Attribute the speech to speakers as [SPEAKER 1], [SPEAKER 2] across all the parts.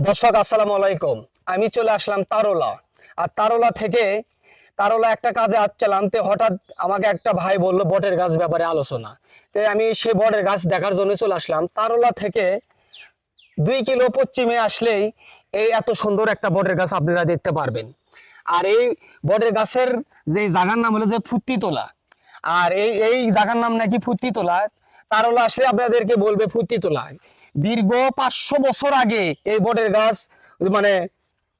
[SPEAKER 1] দর্শক আসসালামু আলাইকুম। আমি চলে আসলাম তারোলা। আর তারোলা থেকে তারোলা একটা কাজে আসছিলাম, তো হঠাৎ আমাকে একটা ভাই বললো বটের গাছ ব্যাপারে আলোচনা। তো আমি সেই বটের গাছ দেখার জন্য চলে আসলাম। তারোলা থেকে 2 কিলো পশ্চিমে আসলেই এই এত সুন্দর একটা বটের গাছ আপনারা দেখতে পারবেন। আর এই বটের গাছের যে জায়গার নাম হলো যে ফুত্তিতোলা। আর এই এই জায়গার নাম নাকি ফুত্তিতোলা। তারোলা আসলে আপনাদেরকে বলবে ফুত্তিতোলা। দীর্ঘ 500 বছর আগে এই বটের গাছ মানে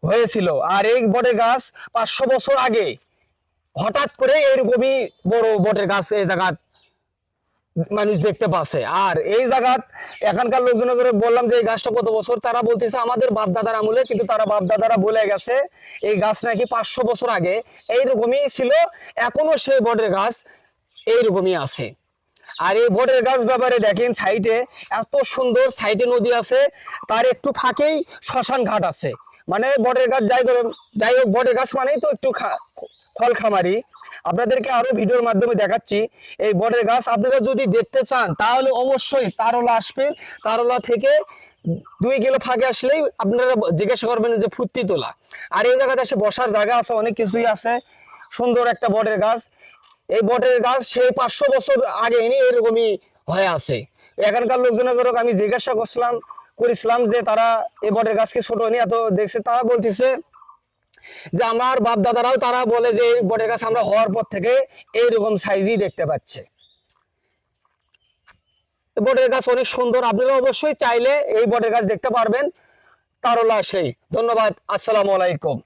[SPEAKER 1] হয়েছিল। আর এই বটের গাছ 500 বছর আগে হঠাৎ করে এরকমই বড় বটের গাছ এই জায়গা মানুষ দেখতে পাচ্ছে। আর এই জায়গাত এখানকার লোকজনকে বললাম যে এই গাছটা কত বছর, তারা বলতেছে আমাদের বাপ দাদার আমলে, কিন্তু তারা বাপ দাদারা বলে গেছে এই গাছ নাকি 500 বছর আগে এইরকমই ছিল। এখনো সেই বটের গাছ এইরকমই আছে। আর এই বটের গাছ ব্যাপারে দেখেন, সাইডে এত সুন্দর, সাইডে নদী আছে, তার একটু ফাঁকেই শ্মশান ঘাট আছে। মানে বটের গাছ যাই হোক, বটের গাছ মানেই তো একটু ফল খামারি। আপনাদেরকে আরো ভিডিওর মাধ্যমে দেখাচ্ছি এই বটের গাছ। আপনারা যদি দেখতে চান তাহলে অবশ্যই তারোলা আসবেন। তারোলা থেকে 2 কিলো ফাঁকে আসলেই আপনারা জিজ্ঞাসা করবেন যে ফুত্তিতোলা। আর এই জায়গাতে এসে বসার জায়গা আছে, অনেক কিছুই আছে। সুন্দর একটা বটের গাছ। এই বটের গাছ সেই 500 বছর আগে এনে এরকমই হয়ে আছে। এখানকার লোকজনের আমি জিজ্ঞাসা করেছিলাম যে তারা এই বটের গাছকে ছোট নিয়ে এত দেখছে। তারা বলতেছে যে আমার বাপ দাদারাও তারা বলে যে এই বটের গাছ আমরা হওয়ার পর থেকে এইরকম সাইজই দেখতে পাচ্ছে। বটের গাছ অনেক সুন্দর, আপনারা অবশ্যই চাইলে এই বটের গাছ দেখতে পারবেন তারোলা আসলেই। ধন্যবাদ, আসসালামু আলাইকুম।